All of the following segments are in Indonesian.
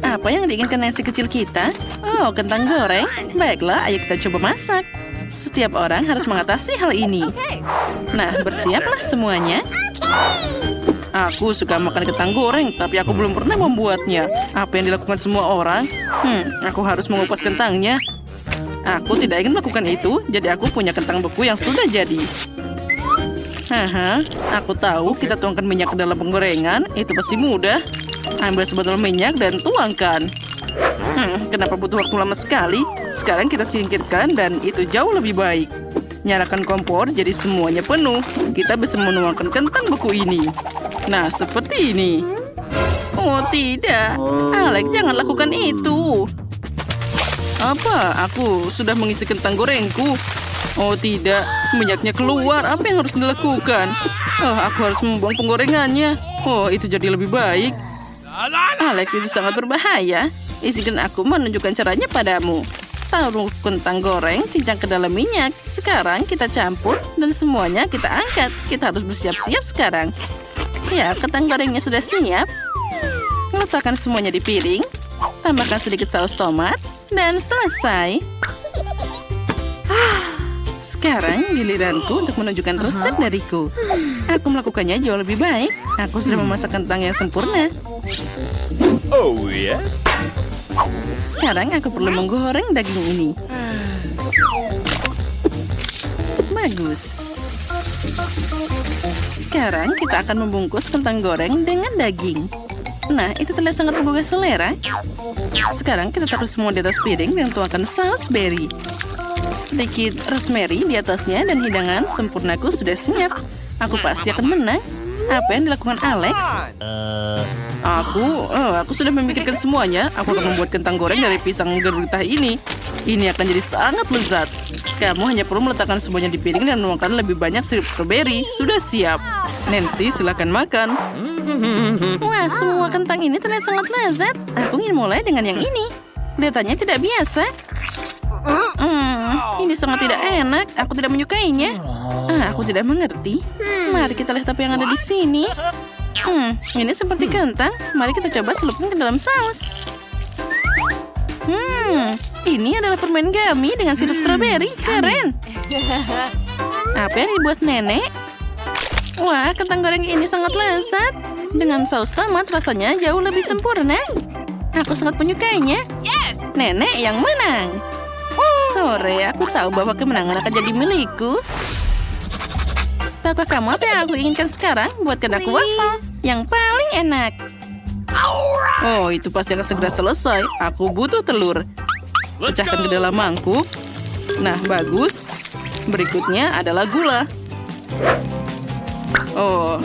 Apa yang diinginkan Nancy kecil kita? Oh, kentang goreng. Baiklah, ayo kita coba masak. Setiap orang harus mengatasi hal ini. Nah, bersiaplah semuanya. Aku suka makan kentang goreng, tapi aku belum pernah membuatnya. Apa yang dilakukan semua orang? Aku harus mengupas kentangnya. Aku tidak ingin melakukan itu, jadi aku punya kentang beku yang sudah jadi. Haha, aku tahu kita tuangkan minyak ke dalam penggorengan, itu pasti mudah. Ambil sebotol minyak dan tuangkan. Kenapa butuh waktu lama sekali? Sekarang kita singkirkan dan itu jauh lebih baik. Nyalakan kompor jadi semuanya penuh. Kita bisa menuangkan kentang beku ini. Nah, seperti ini. Oh, tidak. Alex, jangan lakukan itu. Apa? Aku sudah mengisi kentang gorengku. Oh, tidak. Minyaknya keluar. Apa yang harus dilakukan? Oh, aku harus membuang penggorengannya. Oh, itu jadi lebih baik. Alex, itu sangat berbahaya. Izinkan aku menunjukkan caranya padamu. Taruh kentang goreng, cincang ke dalam minyak. Sekarang kita campur dan semuanya kita angkat. Kita harus bersiap-siap sekarang. Ya, kentang gorengnya sudah siap. Letakkan semuanya di piring. Tambahkan sedikit saus tomat. Dan selesai. Sekarang giliranku untuk menunjukkan resep dariku. Aku melakukannya jauh lebih baik. Aku sudah memasak kentang yang sempurna. Oh, yes? Sekarang aku perlu menggoreng daging ini. Bagus. Sekarang kita akan membungkus kentang goreng dengan daging. Nah, itu terlihat sangat menggugah selera. Sekarang kita taruh semua di atas piring dan tuangkan saus berry. Sedikit rosemary di atasnya dan hidangan sempurnaku sudah siap. Aku pasti akan menang. Apa yang dilakukan Alex? Aku sudah memikirkan semuanya. Aku akan membuat kentang goreng dari pisang gurita ini. Ini akan jadi sangat lezat. Kamu hanya perlu meletakkan semuanya di piring dan menuangkan lebih banyak sirup strawberry. Sudah siap. Nancy, silakan makan. Wah, semua kentang ini terlihat sangat lezat. Aku ingin mulai dengan yang ini. Kelihatannya tidak biasa. Ini sangat tidak enak. Aku tidak menyukainya. Aku tidak mengerti. Mari kita lihat apa yang ada di sini. Ini seperti kentang. Mari kita coba selupkan ke dalam saus. Ini adalah permen gummy dengan sirup strawberry. Keren. Apa yang dibuat nenek? Wah, kentang goreng ini sangat lezat. Dengan saus tomat rasanya jauh lebih sempurna. Aku sangat menyukainya. Nenek yang menang. Hore, aku tahu bahwa kemenangan akan jadi milikku. Tahukah kamu apa yang aku inginkan sekarang? Buatkan aku waffle yang paling enak. Oh, itu pasti akan segera selesai. Aku butuh telur. Pecahkan ke dalam mangkuk. Nah, bagus. Berikutnya adalah gula. Oh,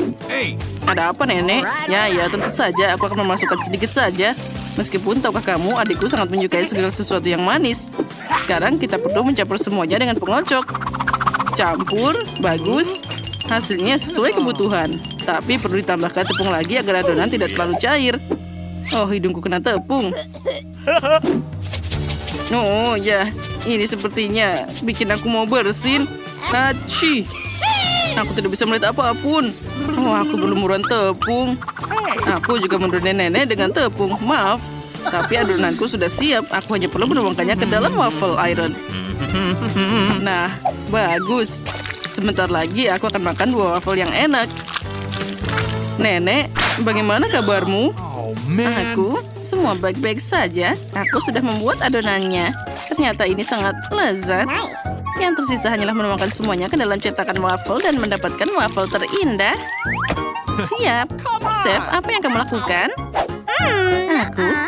ada apa, Nenek? Ya, tentu saja. Aku akan memasukkan sedikit saja. Meskipun tahukah kamu, adikku sangat menyukai segala sesuatu yang manis. Sekarang kita perlu mencampur semuanya dengan pengocok. Campur, bagus. Hasilnya sesuai kebutuhan. Tapi perlu ditambahkan tepung lagi agar adonan tidak terlalu cair. Oh, hidungku kena tepung. Oh, ya. Ini sepertinya bikin aku mau bersin. Aci. Aku tidak bisa melihat apapun. Oh, aku belum muruan tepung. Aku juga menurunkan nenek dengan tepung. Maaf. Tapi adonanku sudah siap. Aku hanya perlu menuangkannya ke dalam waffle iron. Nah, bagus. Sebentar lagi aku akan makan 2 waffle yang enak. Nenek, bagaimana kabarmu? Aku, semua baik-baik saja. Aku sudah membuat adonannya. Ternyata ini sangat lezat. Yang tersisa hanyalah menuangkan semuanya ke dalam cetakan waffle dan mendapatkan waffle terindah. Siap. Chef, apa yang kamu lakukan?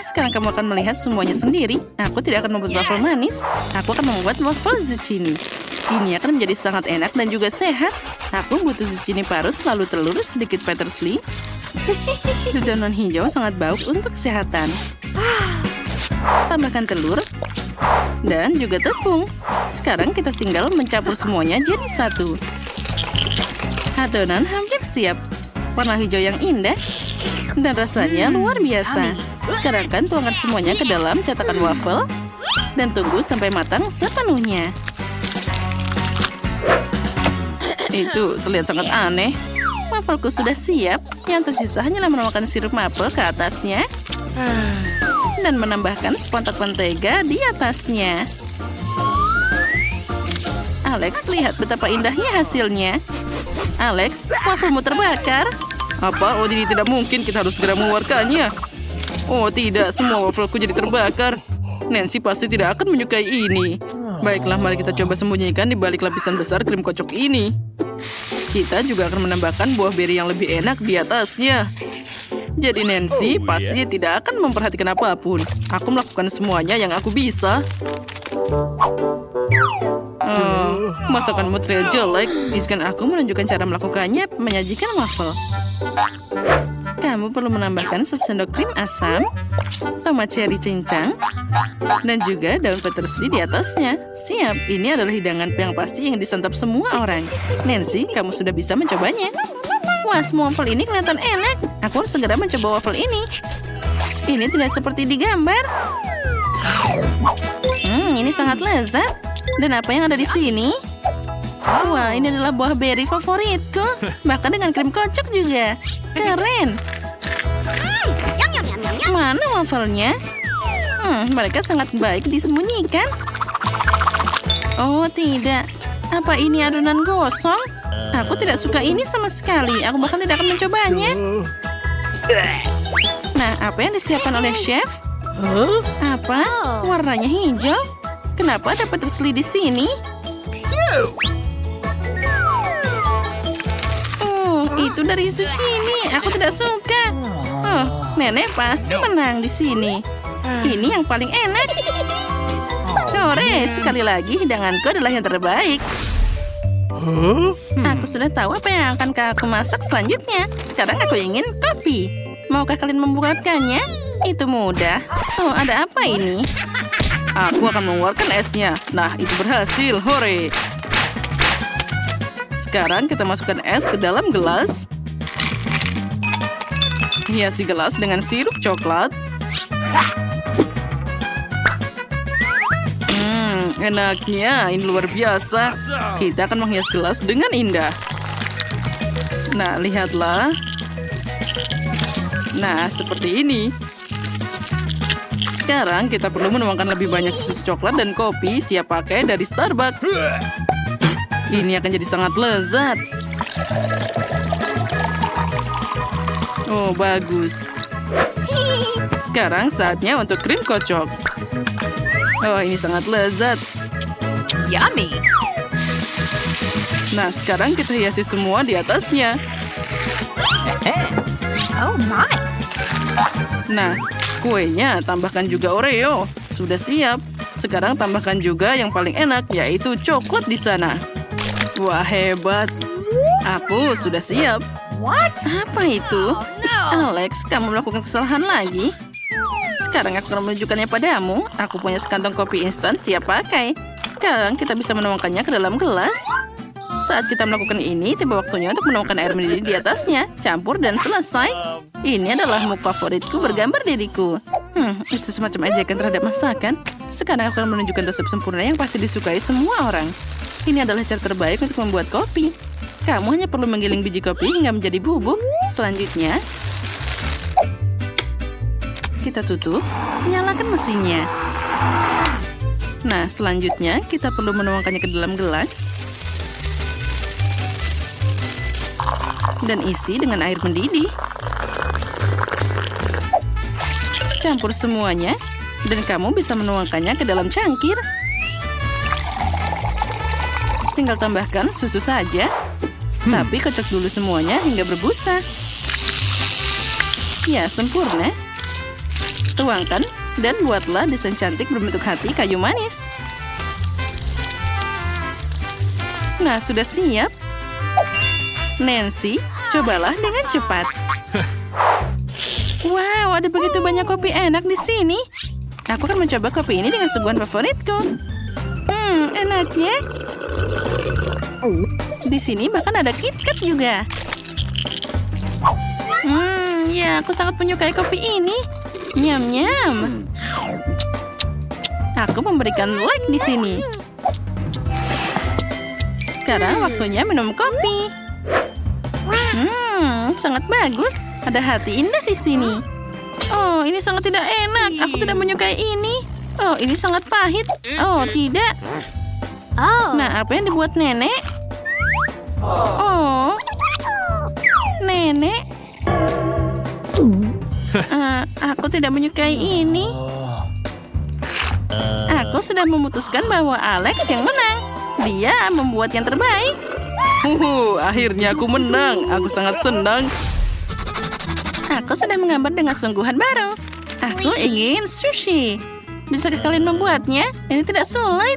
Sekarang kamu akan melihat semuanya sendiri. Aku tidak akan membuat waffle manis. Aku akan membuat waffle zucchini. Ini akan menjadi sangat enak dan juga sehat. Aku butuh zucchini parut, lalu telur, sedikit parsley. Daun hijau sangat baik untuk kesehatan. Tambahkan telur dan juga tepung. Sekarang kita tinggal mencampur semuanya jadi satu. Adonan hampir siap. Warna hijau yang indah dan rasanya luar biasa. Sekarang tuangkan semuanya ke dalam cetakan waffle dan tunggu sampai matang sepenuhnya. Itu terlihat sangat aneh. Waffleku sudah siap. Yang tersisa hanyalah menambahkan sirup maple ke atasnya. dan menambahkan sepontak mentega di atasnya. Alex, lihat betapa indahnya hasilnya. Alex, wafelmu terbakar. Apa? Oh, ini tidak mungkin. Kita harus segera mengeluarkannya. Oh, tidak. Semua wafelku jadi terbakar. Nancy pasti tidak akan menyukai ini. Baiklah, mari kita coba sembunyikan di balik lapisan besar krim kocok ini. Kita juga akan menambahkan buah beri yang lebih enak di atasnya. Jadi Nancy pasti tidak akan memperhatikan apapun. Aku melakukan semuanya yang aku bisa. Masakanmu terlihat jelek. Izinkan aku menunjukkan cara melakukannya. Menyajikan waffle. Kamu perlu menambahkan sesendok krim asam, tomat cherry cincang, dan juga daun peterseli di atasnya. Siap, ini adalah hidangan yang pasti yang disantap semua orang. Nancy, kamu sudah bisa mencobanya. Wah, semua waffle ini kelihatan enak. Aku harus segera mencoba waffle ini. Ini tidak seperti di gambar. Ini sangat lezat. Dan apa yang ada di sini? Wah, ini adalah buah beri favoritku. Bahkan dengan krim kocok juga. Keren. Mana wafelnya? Mereka sangat baik disembunyikan. Oh, tidak. Apa ini adonan gosong? Aku tidak suka ini sama sekali. Aku bahkan tidak akan mencobanya. Nah, apa yang disiapkan oleh chef? Apa? Warnanya hijau? Kenapa ada peterseli di sini? Oh, itu dari zucchini. Aku tidak suka. Oh, nenek pasti menang di sini. Ini yang paling enak. Hore, sekali lagi hidanganku adalah yang terbaik. Aku sudah tahu apa yang akan aku masak selanjutnya. Sekarang aku ingin kopi. Maukah kalian membuatkannya? Itu mudah. Oh, ada apa ini? Aku akan mengeluarkan esnya. Nah, itu berhasil. Hore. Sekarang kita masukkan es ke dalam gelas. Hiasi gelas dengan sirup coklat. Enaknya. Ini luar biasa. Kita akan menghias gelas dengan indah. Nah, lihatlah. Nah, seperti ini. Sekarang kita perlu menuangkan lebih banyak susu coklat dan kopi siap pakai dari Starbucks. Ini akan jadi sangat lezat. Oh, bagus. Sekarang saatnya untuk krim kocok. Oh, ini sangat lezat. Yummy. Nah, sekarang kita hiasi semua di atasnya. Oh my. Nah, kuenya tambahkan juga Oreo. Sudah siap. Sekarang tambahkan juga yang paling enak, yaitu coklat di sana. Wah, hebat. Aku sudah siap. What? Apa itu? Oh, no. Alex, kamu melakukan kesalahan lagi. Sekarang aku akan menunjukkannya padamu. Aku punya sekantong kopi instan siap pakai. Sekarang kita bisa menuangkannya ke dalam gelas. Saat kita melakukan ini, tiba waktunya untuk menuangkan air mendidih di atasnya. Campur dan selesai. Ini adalah mug favoritku bergambar diriku. Itu semacam ejekan terhadap masakan. Sekarang aku akan menunjukkan resep sempurna yang pasti disukai semua orang. Ini adalah cara terbaik untuk membuat kopi. Kamu hanya perlu menggiling biji kopi hingga menjadi bubuk. Selanjutnya, kita tutup, nyalakan mesinnya. Nah, selanjutnya kita perlu menuangkannya ke dalam gelas. Dan isi dengan air mendidih. Campur semuanya, dan kamu bisa menuangkannya ke dalam cangkir. Tinggal tambahkan susu saja. Tapi kocok dulu semuanya hingga berbusa. Ya, sempurna. Tuangkan dan buatlah desain cantik berbentuk hati kayu manis. Nah, sudah siap. Nancy, cobalah dengan cepat. Wow, ada begitu banyak kopi enak di sini. Aku akan mencoba kopi ini dengan suguhan favoritku. Enaknya. Di sini bahkan ada KitKat juga. Ya, aku sangat menyukai kopi ini. Nyam-nyam. Aku memberikan like di sini. Sekarang waktunya minum kopi. Sangat bagus. Ada hati indah di sini. Oh, ini sangat tidak enak. Aku tidak menyukai ini. Oh, ini sangat pahit. Oh, tidak. Nah, apa yang dibuat nenek? Oh, nenek. Aku tidak menyukai ini. Aku sudah memutuskan bahwa Alex yang menang. Dia membuat yang terbaik. Akhirnya aku menang. Aku sangat senang. Aku sudah menggambar dengan sungguhan baru. Aku ingin sushi. Bisakah kalian membuatnya? Ini tidak sulit.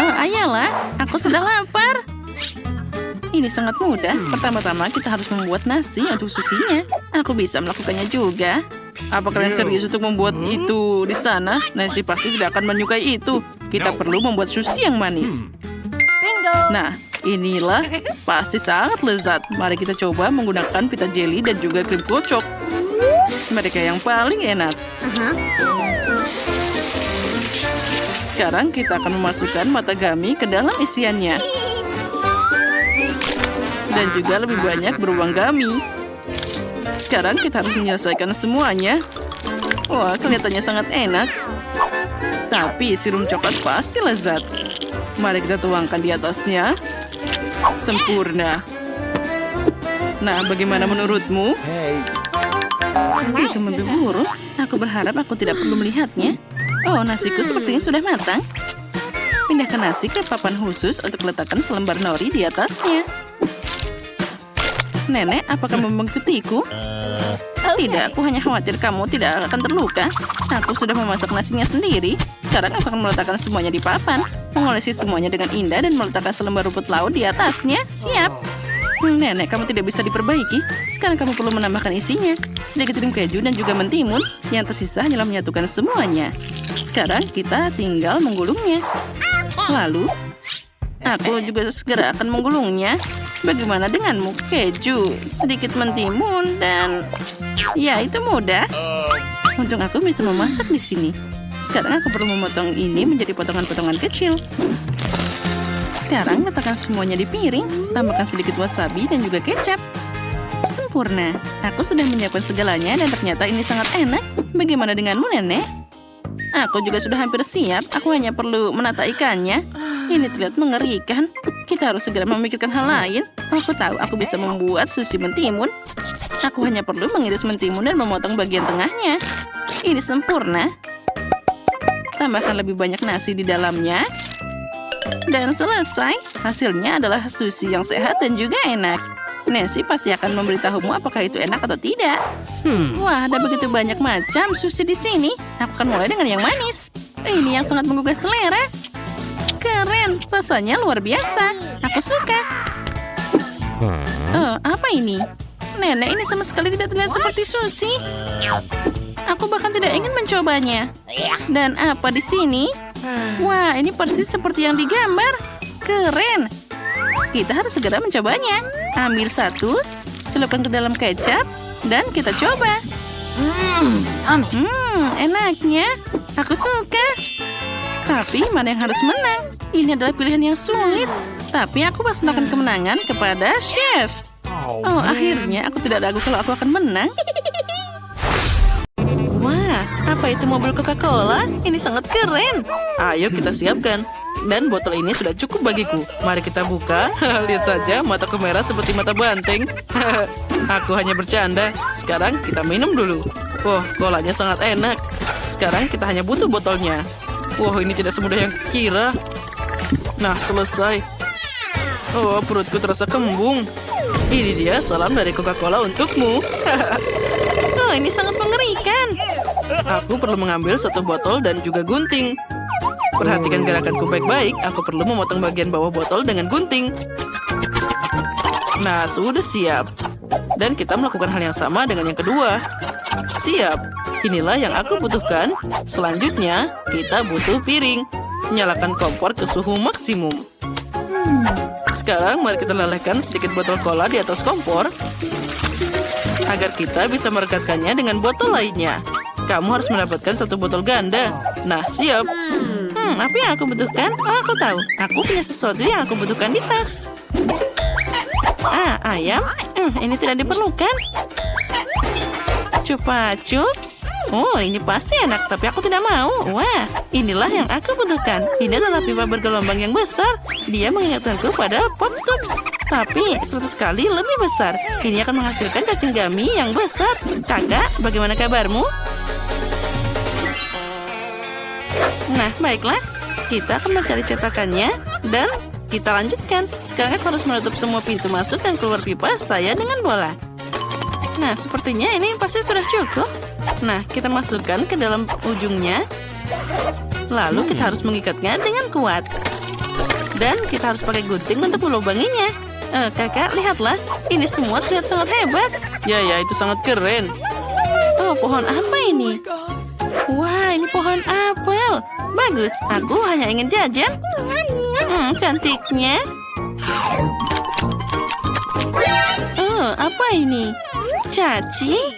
Oh, ayolah. Aku sudah lapar. Ini sangat mudah. Pertama-tama kita harus membuat nasi untuk susinya. Aku bisa melakukannya juga. Apa kalian serius untuk membuat itu di sana? Nancy pasti tidak akan menyukai itu. Kita perlu membuat sushi yang manis. Nah, inilah pasti sangat lezat. Mari kita coba menggunakan pita jelly dan juga krim kocok. Mereka yang paling enak. Sekarang kita akan memasukkan matagami ke dalam isiannya. Dan juga lebih banyak beruang gami. Sekarang kita harus menyelesaikan semuanya. Wah, kelihatannya sangat enak. Tapi sirum coklat pasti lezat. Mari kita tuangkan di atasnya. Sempurna. Nah, bagaimana menurutmu? Itu mimpi buruk. Aku berharap aku tidak perlu melihatnya. Oh, nasiku sepertinya sudah matang. Pindahkan nasi ke papan khusus untuk letakkan selembar nori di atasnya. Nenek, apakah mengikutiku? Tidak, aku hanya khawatir kamu tidak akan terluka. Aku sudah memasak nasinya sendiri. Sekarang aku akan meletakkan semuanya di papan. Mengolesi semuanya dengan indah dan meletakkan selembar rumput laut di atasnya. Siap. Nenek, kamu tidak bisa diperbaiki. Sekarang kamu perlu menambahkan isinya. Sedikit krim keju dan juga mentimun. Yang tersisa hanyalah menyatukan semuanya. Sekarang kita tinggal menggulungnya. Lalu, aku juga segera akan menggulungnya. Bagaimana denganmu? Keju, sedikit mentimun, dan... Ya, itu mudah. Untung aku bisa memasak di sini. Sekarang aku perlu memotong ini menjadi potongan-potongan kecil. Sekarang letakkan semuanya di piring. Tambahkan sedikit wasabi dan juga kecap. Sempurna. Aku sudah menyiapkan segalanya dan ternyata ini sangat enak. Bagaimana denganmu, Nenek? Aku juga sudah hampir siap. Aku hanya perlu menata ikannya. Ini terlihat mengerikan. Kita harus segera memikirkan hal lain. Aku tahu aku bisa membuat sushi mentimun. Aku hanya perlu mengiris mentimun dan memotong bagian tengahnya. Ini sempurna. Tambahkan lebih banyak nasi di dalamnya. Dan selesai. Hasilnya adalah sushi yang sehat dan juga enak. Nancy pasti akan memberitahumu apakah itu enak atau tidak. Wah, ada begitu banyak macam sushi di sini. Aku akan mulai dengan yang manis. Ini yang sangat menggugah selera. Keren, rasanya luar biasa. Aku suka. Oh, apa ini? Nenek, ini sama sekali tidak terlihat seperti sushi. Aku bahkan tidak ingin mencobanya. Dan apa di sini? Wah, ini persis seperti yang digambar. Keren. Kita harus segera mencobanya. Ambil satu, celupkan ke dalam kecap, dan kita coba. Enaknya. Aku suka. Tapi mana yang harus menang? Ini adalah pilihan yang sulit. Tapi aku persembahkan kemenangan kepada chef. Oh, akhirnya aku tidak ragu kalau aku akan menang. Wah, apa itu mobil Coca-Cola? Ini sangat keren. Ayo kita siapkan. Dan botol ini sudah cukup bagiku. Mari kita buka. Lihat saja, mataku merah seperti mata banteng. Aku hanya bercanda. Sekarang kita minum dulu. Wah, kolanya sangat enak. Sekarang kita hanya butuh botolnya. Wah, ini tidak semudah yang kira. Nah, selesai. Oh, perutku terasa kembung. Ini dia salam dari Coca-Cola untukmu. Oh, ini sangat mengerikan. Aku perlu mengambil satu botol dan juga gunting. Perhatikan gerakanku baik-baik. Aku perlu memotong bagian bawah botol dengan gunting. Nah, sudah siap. Dan kita melakukan hal yang sama dengan yang kedua. Siap. Inilah yang aku butuhkan. Selanjutnya, kita butuh piring. Nyalakan kompor ke suhu maksimum. Sekarang mari kita lelehkan sedikit botol cola di atas kompor. Agar kita bisa merekatkannya dengan botol lainnya. Kamu harus mendapatkan satu botol ganda. Nah, siap. Apa yang aku butuhkan? Oh, aku tahu. Aku punya sesuatu yang aku butuhkan di tas. Ayam? Ini tidak diperlukan. Chupa Chups? Oh, ini pasti enak, tapi aku tidak mau. Wah, inilah yang aku butuhkan. Ini adalah pipa bergelombang yang besar. Dia mengingatkanku pada Pop Tops, tapi 100 kali lebih besar. Ini akan menghasilkan cacing gummy yang besar. Kakak, bagaimana kabarmu? Nah, baiklah. Kita akan mencari cetakannya dan kita lanjutkan. Sekarang aku harus menutup semua pintu masuk dan keluar pipa saya dengan bola. Nah, sepertinya ini pasti sudah cukup. Nah, kita masukkan ke dalam ujungnya. Lalu kita harus mengikatnya dengan kuat. Dan kita harus pakai gunting untuk melubanginya. Kakak, lihatlah. Ini semua terlihat sangat hebat. Ya, itu sangat keren. Oh, pohon apa ini? Wah, ini pohon apel. Bagus, aku hanya ingin jajan. Cantiknya. Apa ini? Cacing?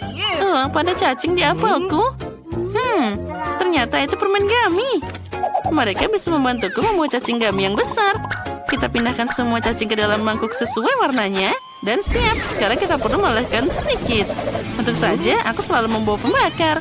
Pada cacing di apelku. Ternyata itu permen gummy. Mereka bisa membantuku membuat cacing gummy yang besar. Kita pindahkan semua cacing ke dalam mangkuk sesuai warnanya. Dan siap, sekarang kita perlu melelehkan sedikit. Untuk saja, aku selalu membawa pembakar.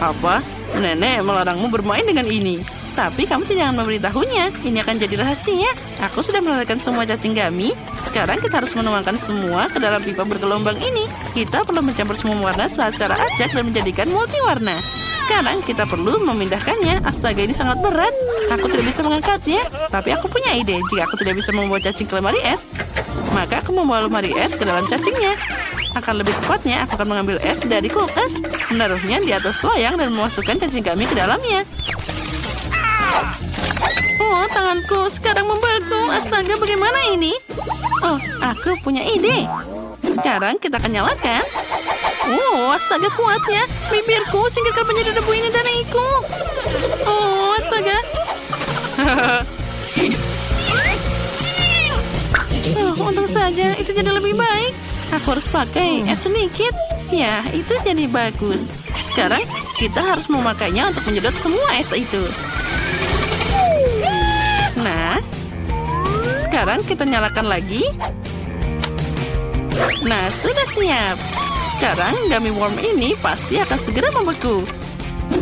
Apa? Nenek melarangmu bermain dengan ini. Tapi kamu tidak akan memberitahunya. Ini akan jadi rahasia. Aku sudah melelehkan semua cacing gummy. Sekarang kita harus menuangkan semua ke dalam pipa bergelombang ini. Kita perlu mencampur semua warna secara acak dan menjadikan multiwarna. Sekarang kita perlu memindahkannya. Astaga, ini sangat berat. Aku tidak bisa mengangkatnya. Tapi aku punya ide. Jika aku tidak bisa membawa cacing ke lemari es, maka aku membawa lemari es ke dalam cacingnya. Akan lebih tepatnya, aku akan mengambil es dari kulkas, menaruhnya di atas loyang dan memasukkan cacing gummy ke dalamnya. Oh, tanganku sekarang membeku. Astaga, bagaimana ini? Oh, aku punya ide. Sekarang kita akan nyalakan. Oh, astaga kuatnya. Bibirku, singkirkan penyedot debu ini dariku. Oh, astaga. Untung saja, itu jadi lebih baik. Aku harus pakai es sedikit. Ya, itu jadi bagus. Sekarang kita harus memakainya untuk menyedot semua es itu. Nah, sekarang kita nyalakan lagi. Nah, sudah siap. Sekarang gummy worm ini pasti akan segera membeku.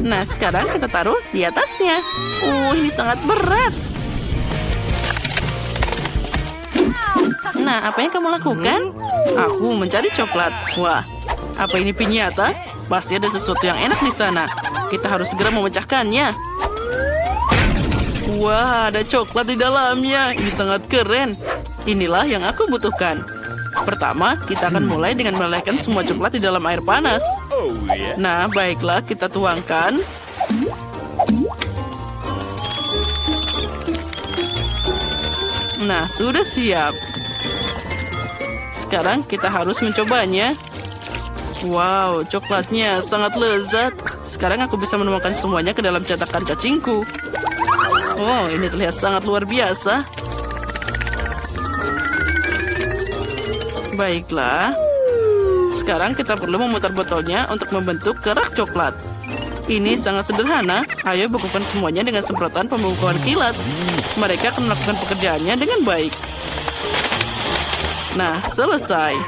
Nah, sekarang kita taruh di atasnya. Ini sangat berat. Nah, apa yang kamu lakukan? Aku mencari coklat. Wah, apa ini piñata? Pasti ada sesuatu yang enak di sana. Kita harus segera memecahkannya. Wah, ada coklat di dalamnya. Ini sangat keren. Inilah yang aku butuhkan. Pertama, kita akan mulai dengan melelehkan semua coklat di dalam air panas. Oh, yeah. Nah, baiklah, kita tuangkan. Nah, sudah siap. Sekarang kita harus mencobanya. Wow, coklatnya sangat lezat. Sekarang aku bisa menuangkan semuanya ke dalam cetakan cacingku. Oh, ini terlihat sangat luar biasa. Baiklah. Sekarang kita perlu memutar botolnya untuk membentuk kerak coklat. Ini sangat sederhana. Ayo bekukan semuanya dengan semprotan pembekuan kilat. Mereka akan melakukan pekerjaannya dengan baik. Nah, selesai.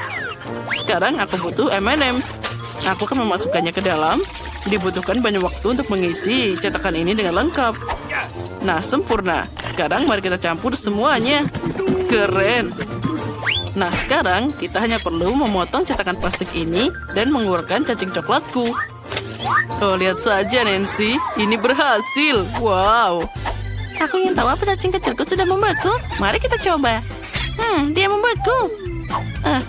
Sekarang aku butuh M&M's. Aku akan memasukkannya ke dalam. Dibutuhkan banyak waktu untuk mengisi cetakan ini dengan lengkap. Nah, sempurna. Sekarang mari kita campur semuanya. Keren. Nah, sekarang kita hanya perlu memotong cetakan plastik ini dan mengeluarkan cacing coklatku. Oh, lihat saja, Nancy. Ini berhasil. Wow. Aku ingin tahu apa cacing kecilku sudah membeku. Mari kita coba. Dia membeku.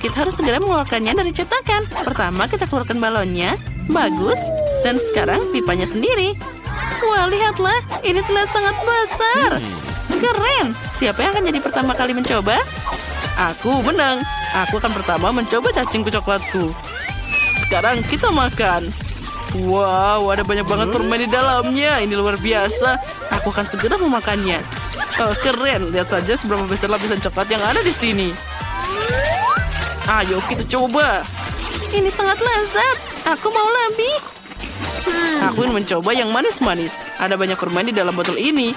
Kita harus segera mengeluarkannya dari cetakan. Pertama, kita keluarkan balonnya. Bagus. Dan sekarang pipanya sendiri. Wah, lihatlah. Ini terlihat sangat besar. Keren. Siapa yang akan jadi pertama kali mencoba? Aku menang. Aku akan pertama mencoba cacing coklatku. Sekarang kita makan. Wow, ada banyak banget permen di dalamnya. Ini luar biasa. Aku akan segera memakannya. Oh, keren. Lihat saja seberapa besar lapisan coklat yang ada di sini. Ayo kita coba. Ini sangat lezat. Aku mau lebih. Aku ingin mencoba yang manis-manis. Ada banyak permen di dalam botol ini.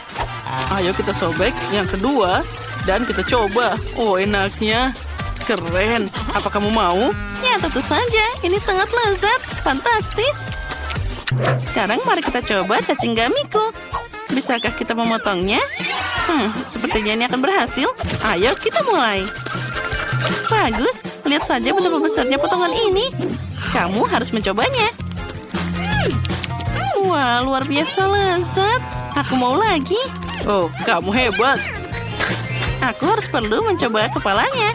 Ayo kita sobek yang kedua. Dan kita coba. Oh, enaknya. Keren. Apa kamu mau? Ya, tentu saja. Ini sangat lezat. Fantastis. Sekarang mari kita coba cacing gamiku. Bisakah kita memotongnya? Sepertinya ini akan berhasil. Ayo kita mulai. Bagus. Lihat saja betapa besarnya potongan ini. Kamu harus mencobanya. Wah, luar biasa lezat. Aku mau lagi. Oh, kamu hebat. Aku harus perlu mencoba kepalanya.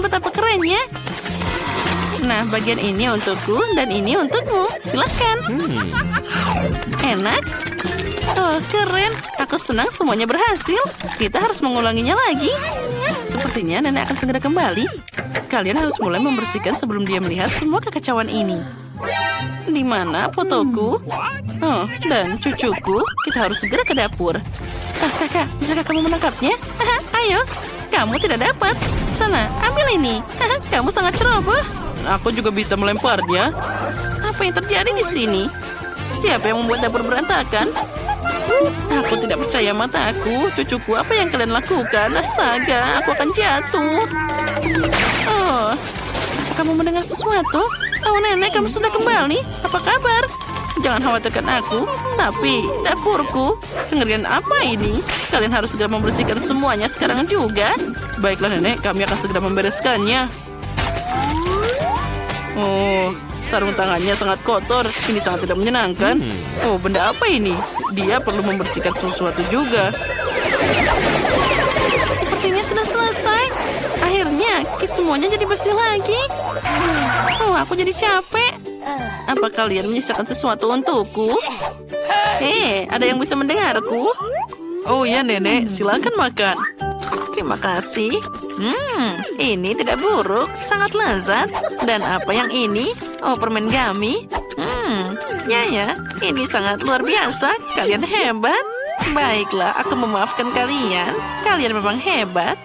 Betapa kerennya. Nah, bagian ini untukku dan ini untukmu. Silakan. Enak. Oh, keren. Aku senang semuanya berhasil. Kita harus mengulanginya lagi. Sepertinya nenek akan segera kembali. Kalian harus mulai membersihkan sebelum dia melihat semua kekacauan ini. Di mana fotoku? Oh, dan cucuku. Kita harus segera ke dapur. Kakak, bisakah kamu menangkapnya? Ayo. Kamu tidak dapat. Sana, ambil ini. Kamu sangat ceroboh. Aku juga bisa melemparnya. Apa yang terjadi di sini? Siapa yang membuat dapur berantakan? Aku tidak percaya mataku. Cucuku, apa yang kalian lakukan? Astaga, aku akan jatuh. Oh, apa kamu mendengar sesuatu? Oh, nenek, kamu sudah kembali. Apa kabar? Jangan khawatirkan aku, tapi dapurku. Kengerian apa ini? Kalian harus segera membersihkan semuanya sekarang juga. Baiklah nenek, kami akan segera membereskannya. Oh, sarung tangannya sangat kotor. Ini sangat tidak menyenangkan. Oh, benda apa ini? Dia perlu membersihkan sesuatu juga. Sepertinya sudah selesai. Akhirnya, semuanya jadi bersih lagi. Oh, aku jadi capek. Apa kalian menyisakan sesuatu untukku? Hei, ada yang bisa mendengarku? Oh ya nenek, silakan makan. Terima kasih. Ini tidak buruk, sangat lezat. Dan apa yang ini? Oh, permen gummy. Ya, ini sangat luar biasa. Kalian hebat. Baiklah, aku memaafkan kalian. Kalian memang hebat.